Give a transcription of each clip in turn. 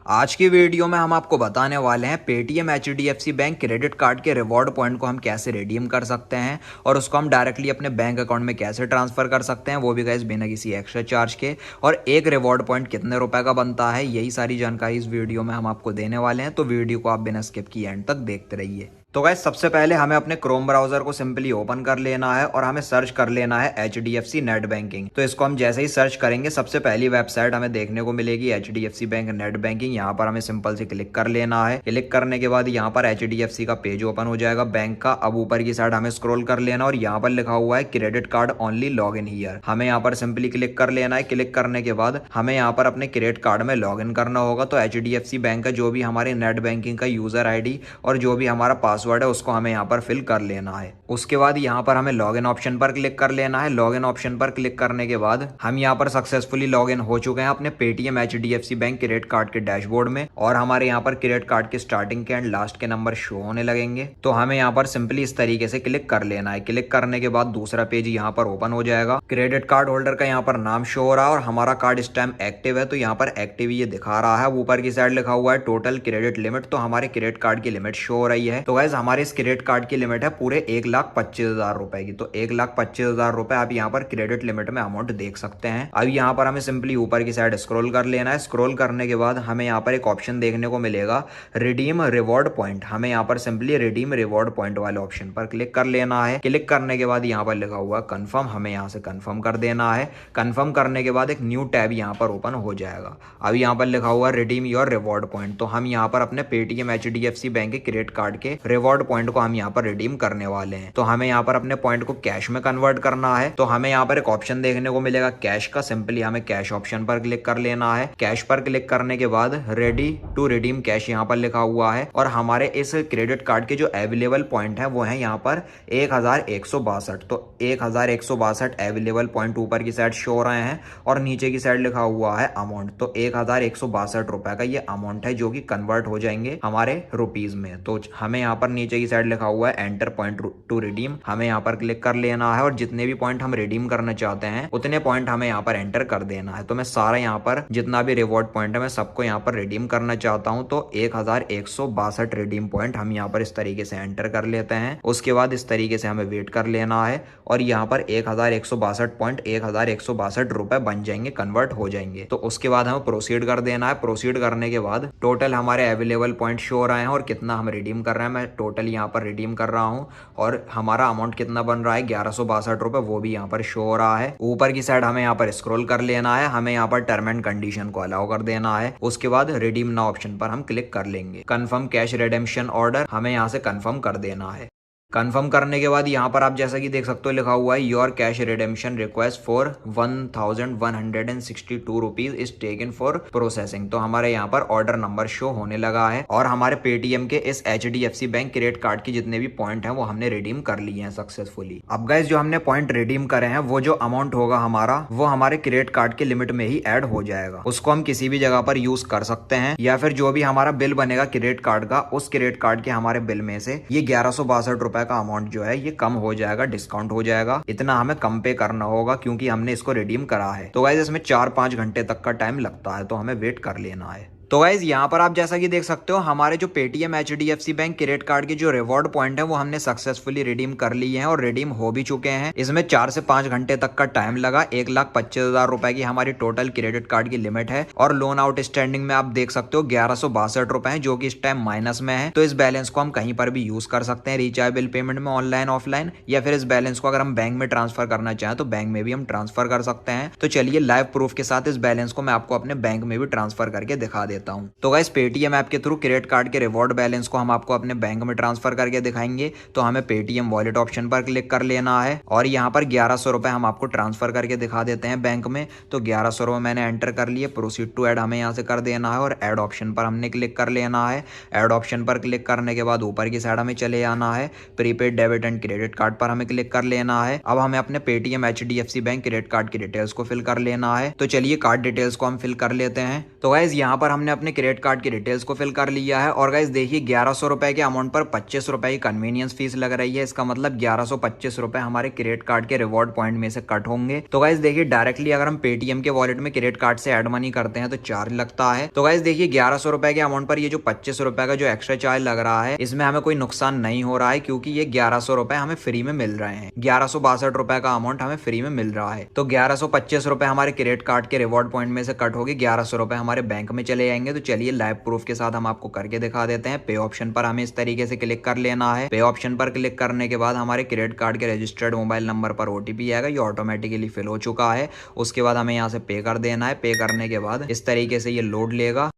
आज की वीडियो में हम आपको बताने वाले हैं Paytm HDFC bank credit card के रिवॉर्ड पॉइंट को हम कैसे रिडीम कर सकते हैं और उसको हम डायरेक्टली अपने बैंक अकाउंट में कैसे ट्रांसफर कर सकते हैं, वो भी गाइस बिना किसी एक्स्ट्रा चार्ज के। और एक रिवॉर्ड पॉइंट कितने रुपए का बनता है, यही सारी जानकारी इस वीडियो में हम आपको देने वाले हैं। तो वीडियो को आप बिना स्किप किए एंड तक देखते रहिए। तो गाइस सबसे पहले हमें अपने क्रोम ब्राउजर को सिंपली ओपन कर लेना है और हमें सर्च कर लेना है एचडीएफसी नेट बैंकिंग। तो इसको हम जैसे ही सर्च करेंगे सबसे पहली वेबसाइट हमें देखने को मिलेगी एचडीएफसी बैंक नेट बैंकिंग। यहाँ पर हमें सिंपल से क्लिक कर लेना है। क्लिक करने के बाद यहाँ पर एचडीएफसी का पेज ओपन हो जाएगा बैंक का। अब ऊपर की साइड हमें स्क्रॉल कर लेना और यहाँ पर लिखा हुआ है credit card only log in here. हमें यहाँ पर सिंपली क्लिक कर लेना है। क्लिक करने के बाद हमें यहाँ पर अपने क्रेडिट कार्ड में लॉग इन करना होगा। तो एचडीएफसी बैंक का जो भी हमारे नेट बैंकिंग का यूजर आईडी और जो भी हमारा पासवर्ड है उसको हमें पर फिल कर लेना है। उसके बाद यहाँ पर हमें लॉगिन ऑप्शन पर क्लिक कर लेना है। लॉगिन ऑप्शन पर क्लिक करने के बाद हम यहाँ पर सक्सेसफुली लॉगिन हो चुके हैं अपने Paytm HDFC bank credit card के डैशबोर्ड में। और हमारे यहाँ पर क्रेडिट कार्ड के स्टार्टिंग के एंड लास्ट के नंबर शो होने लगेंगे। तो हमें यहाँ पर सिंपली इस तरीके से क्लिक कर लेना है। क्लिक करने के बाद दूसरा पेज यहाँ पर ओपन हो जाएगा। क्रेडिट कार्ड होल्डर का यहाँ पर नाम शो हो रहा है और हमारा कार्ड इस टाइम एक्टिव है। तो यहाँ पर एक्टिव ये दिखा रहा है। ऊपर की साइड लिखा हुआ है टोटल क्रेडिट लिमिट। तो हमारे क्रेडिट कार्ड की लिमिट शो हो रही है। तो गाइस हमारे इस क्रेडिट कार्ड की लिमिट है पूरे 1,25,000 रुपए की। तो 1,25,000 रुपए आप यहाँ पर क्रेडिट लिमिट में अमाउंट देख सकते हैं। अब यहाँ पर हमें सिंपली ऊपर की साइड स्क्रॉल कर लेना है। स्क्रॉल करने के बाद हमें यहाँ पर एक ऑप्शन देखने को मिलेगा रिडीम रिवॉर्ड पॉइंट। हमें यहाँ पर सिंपली रिडीम रिवॉर्ड पॉइंट वाले ऑप्शन पर क्लिक कर लेना है। क्लिक करने के बाद यहाँ पर लिखा हुआ कंफर्म, हमें यहाँ से कंफर्म कर देना है। कंफर्म करने के बाद एक न्यू टैब यहाँ पर ओपन हो जाएगा। अब यहाँ पर लिखा हुआ रिडीम योर रिवॉर्ड पॉइंट। तो हम यहाँ पर अपने पेटीएम एचडीएफसी बैंक के क्रेडिट कार्ड के रिवॉर्ड पॉइंट को हम यहाँ पर रिडीम करने वाले हैं। तो हमें यहाँ पर अपने पॉइंट को कैश में कन्वर्ट करना है। तो हमें यहाँ पर एक ऑप्शन देखने को मिलेगा कैश का। सिंपली हमें कैश ऑप्शन पर क्लिक कर लेना है। कैश पर क्लिक करने के बाद रेडी टू रिडीम कैश यहाँ पर लिखा हुआ है और हमारे इस क्रेडिट कार्ड के जो अवेलेबल पॉइंट है वो है यहाँ पर 1,162। तो 1,162 अवेलेबल पॉइंट ऊपर की साइड शो हो रहे हैं और नीचे की साइड लिखा हुआ है अमाउंट। तो 1,162 रुपए का ये अमाउंट है जो कि कन्वर्ट हो जाएंगे हमारे रुपीज में। तो हमें यहाँ पर नीचे की साइड लिखा हुआ है एंटर पॉइंट टू रिडीम। हमें यहाँ पर क्लिक कर लेना है और जितने भी पॉइंट हम रिडीम करना चाहते हैं उतने पॉइंट हमें यहाँ पर एंटर कर देना है। तो मैं सारा यहाँ पर जितना भी रिवॉर्ड पॉइंट है मैं सबको यहाँ पर रिडीम करना चाहता हूँ। तो 1,162 रिडीम पॉइंट हम यहाँ पर इस तरीके से एंटर कर लेते हैं। उसके बाद इस तरीके से हमें वेट कर लेना है और यहाँ पर 1,162 पॉइंट 1,162 रुपए बन जाएंगे, कन्वर्ट हो जाएंगे। तो उसके बाद हमें प्रोसीड कर देना है। प्रोसीड करने के बाद टोटल हमारे अवेलेबल पॉइंट शो हो रहे हैं और कितना हम रिडीम कर रहे हैं। मैं टोटल यहाँ पर रिडीम कर रहा हूँ और हमारा अमाउंट कितना बन रहा है 1,162 रुपए, वो भी यहाँ पर शो हो रहा है। ऊपर की साइड हमें यहाँ पर स्क्रॉल कर लेना है। हमें यहाँ पर टर्म एंड कंडीशन को अलाउ कर देना है। उसके बाद रिडीम नाउ ऑप्शन पर हम क्लिक कर लेंगे। कंफर्म कैश रिडेम्पशन ऑर्डर, हमें यहाँ से कंफर्म कर देना है। कंफर्म करने के बाद यहाँ पर आप जैसा कि देख सकते हो लिखा हुआ है your cash redemption request for 1,162 rupees is taken for processing. तो हमारे यहाँ पर ऑर्डर नंबर शो होने लगा है और हमारे पेटीएम के इस एचडीएफसी बैंक क्रेडिट कार्ड की जितने भी पॉइंट हैं वो हमने रिडीम कर लिए हैं सक्सेसफुली। अब गाइस जो हमने पॉइंट रिडीम करे हैं वो जो अमाउंट होगा हमारा वो हमारे क्रेडिट कार्ड के लिमिट में ही ऐड हो जाएगा। उसको हम किसी भी जगह पर यूज कर सकते हैं या फिर जो भी हमारा बिल बनेगा क्रेडिट कार्ड का, उस क्रेडिट कार्ड के हमारे बिल में से ये 1,162 रुपए का अमाउंट जो है ये कम हो जाएगा, डिस्काउंट हो जाएगा। इतना हमें कम पे करना होगा क्योंकि हमने इसको रिडीम करा है। तो गाइस इसमें 4-5 घंटे तक का टाइम लगता है, तो हमें वेट कर लेना है। तो गाइज यहाँ पर आप जैसा कि देख सकते हो हमारे जो Paytm HDFC bank credit card के जो रिवॉर्ड पॉइंट है वो हमने सक्सेसफुली रिडीम कर लिए हैं और रिडीम हो भी चुके हैं। इसमें 4 से 5 घंटे तक का टाइम लगा। 1,25,000 रुपए की हमारी टोटल क्रेडिट कार्ड की लिमिट है और लोन आउटस्टैंडिंग में आप देख सकते हो 1,162 रुपए है जो कि इस टाइम माइनस में है। तो इस बैलेंस को हम कहीं पर भी यूज कर सकते हैं, रिचार्ज बिल पेमेंट में, ऑनलाइन ऑफलाइन, या फिर इस बैलेंस को अगर हम बैंक में ट्रांसफर करना चाहें तो बैंक में भी हम ट्रांसफर कर सकते हैं। तो चलिए लाइव प्रूफ के साथ इस बैलेंस को मैं आपको अपने बैंक में भी ट्रांसफर करके दिखा देता हूँ। तो गाइस पेटीएम ऐप के थ्रू क्रेडिट कार्ड के रिवॉर्ड बैलेंस को हम आपको अपने बैंक में ट्रांसफर करके दिखाएंगे। तो हमें पेटीएम वॉलेट ऑप्शन पर क्लिक कर लेना है और यहाँ पर 1,100 रुपए हम आपको ट्रांसफर करके दिखा देते हैं बैंक में। तो 1,100 रुपए मैंने एंटर कर लिए। प्रोसीड टू ऐड हमें यहाँ से कर देना है और ऐड ऑप्शन पर हमने क्लिक कर लेना है। ऐड ऑप्शन पर क्लिक करने के बाद ऊपर की साइड हमें चले जाना है। Prepaid debit and credit card पर हमें क्लिक कर लेना है। अब हमें अपने Paytm HDFC bank credit card की डिटेल्स को फिल कर लेना है। तो चलिए कार्ड डिटेल्स को हम फिल कर लेते हैं। तो गाइस यहाँ पर हमने हमने अपने क्रेडिट कार्ड की डिटेल्स को फिल कर लिया है और गाइस देखिए 1100 रुपए के अमाउंट पर 25 रुपए की कन्वीनियंस फीस लग रही है। इसका मतलब 1125 रुपए हमारे क्रेडिट कार्ड के रिवॉर्ड पॉइंट में से कट होंगे। तो गाइस देखिए डायरेक्टली अगर हम पेटीएम के वॉलेट में क्रेडिट कार्ड से एड मनी करते हैं तो चार्ज लगता है। तो गाइस देखिए 1100 रुपए के अमाउंट पर ये जो 25 रुपए का जो एक्स्ट्रा चार्ज लग रहा है इसमें हमें कोई नुकसान नहीं हो रहा है, क्योंकि ये 1100 रुपए हमें फ्री में मिल रहे हैं। 1162 रुपए का अमाउंट हमें फ्री में मिल रहा है। तो 1125 रुपए हमारे क्रेडिट कार्ड के रिवॉर्ड पॉइंट में से कट होगी, 1100 रुपए हमारे बैंक में चले जाएंगे। तो चलिए लाइव प्रूफ के साथ हम आपको करके दिखा देते हैं। पे ऑप्शन पर हमें इस तरीके से क्लिक कर लेना है। पे ऑप्शन पर क्लिक करने के बाद हमारे क्रेडिट कार्ड के रजिस्टर्ड मोबाइल नंबर पर ओटीपी आएगा, ये ऑटोमेटिकली फिल हो चुका है। उसके बाद हमें यहाँ से पे कर देना है। पे करने के बाद इस तरीके से ये लोड लेगा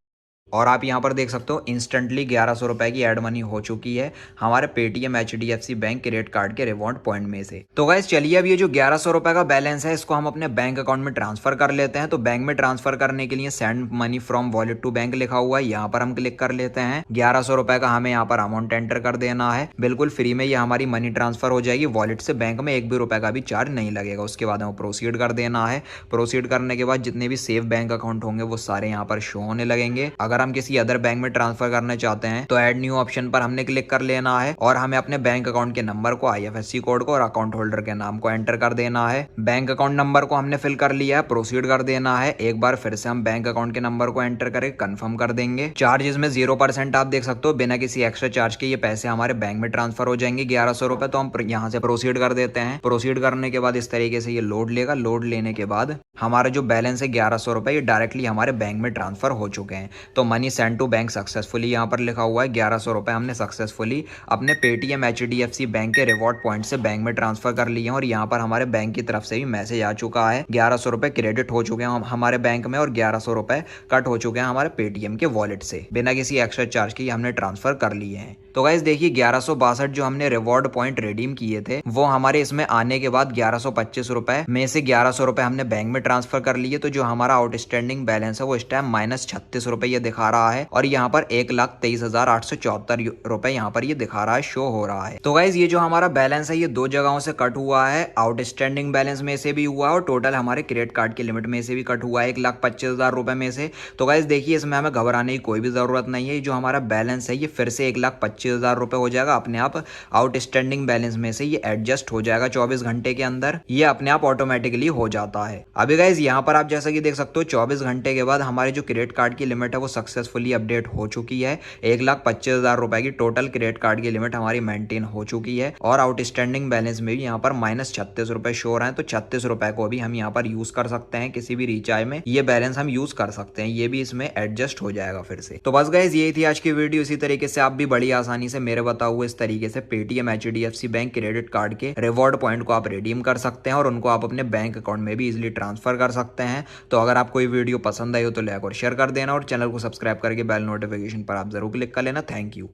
और आप यहाँ पर देख सकते हो इंस्टेंटली 1100 रुपए की एड मनी हो चुकी है हमारे Paytm HDFC bank credit card के रिवॉर्ड पॉइंट में से। तो गाइस चलिए अब ये जो 1100 रुपए का बैलेंस है इसको हम अपने बैंक अकाउंट में ट्रांसफर कर लेते हैं। तो बैंक में ट्रांसफर करने के लिए send money from wallet to bank लिखा हुआ है, यहाँ पर हम क्लिक कर लेते हैं। 1100 रुपए का हमें यहाँ पर अमाउंट एंटर कर देना है। बिल्कुल फ्री में ये हमारी मनी ट्रांसफर हो जाएगी वॉलेट से, बैंक में एक भी रुपए का भी चार्ज नहीं लगेगा। उसके बाद हमें प्रोसीड कर देना है। प्रोसीड करने के बाद जितने भी सेव बैंक अकाउंट होंगे वो सारे यहाँ पर शो होने लगेंगे। अगर हम किसी अदर बैंक में ट्रांसफर करना चाहते हैं तो ऐड न्यू ऑप्शन पर हमने क्लिक कर लेना है और हमें अपने बैंक अकाउंट के नंबर को, आईएफएससी कोड को और अकाउंट होल्डर के नाम को एंटर कर देना है। बैंक अकाउंट नंबर को हमने फिल कर लिया है, प्रोसीड कर देना है। एक बार फिर से हम बैंक अकाउंट के नंबर को एंटर करके कंफर्म कर देंगे। चार्जेस में 0% आप देख सकते हो, बिना किसी एक्स्ट्रा चार्ज के ये पैसे हमारे बैंक में ट्रांसफर हो जाएंगे 1100 रुपए। तो हम यहाँ से प्रोसीड कर देते हैं। प्रोसीड करने के बाद इस तरीके से ये लोड लेगा। लोड लेने के बाद हमारा जो बैलेंस है 1100 रुपए ये डायरेक्टली हमारे बैंक में ट्रांसफर हो चुके हैं। तो money send to bank successfully यहाँ पर लिखा हुआ है। 1100 रुपए हमने सक्सेसफुली अपने पेटीएम एचडीएफसी बैंक के रिवॉर्ड पॉइंट से बैंक में ट्रांसफर कर लिए हैं और यहाँ पर हमारे बैंक की तरफ से भी मैसेज आ चुका है। 1100 रुपए क्रेडिट हो चुके हैं हमारे बैंक में और 1100 रुपए कट हो चुके हैं हमारे पेटीएम के वॉलेट से, बिना किसी एक्स्ट्रा चार्ज के हमने ट्रांसफर कर लिए हैं। तो गाइस देखिए 1162 जो हमने रिवॉर्ड पॉइंट रिडीम किए थे वो हमारे इसमें आने के बाद 1125 रुपए में से 1100 रुपए हमने बैंक में ट्रांसफर कर लिए। तो जो हमारा आउटस्टैंडिंग बैलेंस है वो इस टाइम -36 रुपए ये दिखा रहा है और यहाँ पर 1,23,874 रुपए यहाँ पर ये दिखा रहा है, शो हो रहा है। तो गाइस ये जो हमारा बैलेंस है ये दो जगहों से कट हुआ है, आउटस्टैंडिंग बैलेंस में से भी हुआ है और टोटल हमारे क्रेडिट कार्ड की लिमिट में से भी कट हुआ है 1,25,000 रुपए में से। तो गाइस देखिए इसमें हमें घबराने की कोई भी जरूरत नहीं है। जो हमारा बैलेंस है ये फिर से 1,25,000 रुपए हो जाएगा अपने आप। आउटस्टैंडिंग बैलेंस में से ये एडजस्ट हो जाएगा 24 घंटे के अंदर, ये अपने आप ऑटोमेटिकली हो जाता है। अभी गाइस यहाँ पर आप जैसा कि देख सकते हो 24 घंटे के बाद हमारे जो क्रेडिट कार्ड की लिमिट है वो सक्सेसफुली अपडेट हो चुकी है। 1,25,000 रुपए की टोटल क्रेडिट कार्ड की लिमिट हमारी मेंटेन हो चुकी है और आउटस्टैंडिंग बैलेंस में भी यहाँ पर -36 रुपए शो हो रहे हैं। तो 36 रुपए को भी हम यहाँ पर यूज कर सकते हैं, किसी भी रिचार्ज में ये बैलेंस हम यूज कर सकते हैं, ये भी इसमें एडजस्ट हो जाएगा फिर से। तो बस गाइस यही थी आज की वीडियो। इसी तरीके से आप भी बड़ी आसानी से मेरे बताए हुए इस तरीके से Paytm HDFC bank credit card के रिवॉर्ड पॉइंट को आप रिडीम कर सकते हैं और उनको आप अपने बैंक अकाउंट में भी इजिली ट्रांसफर कर सकते हैं। तो अगर आपको ये वीडियो पसंद आई हो तो लाइक और शेयर कर देना और चैनल को सब्सक्राइब करके बेल नोटिफिकेशन पर आप जरूर क्लिक कर लेना। Thank you.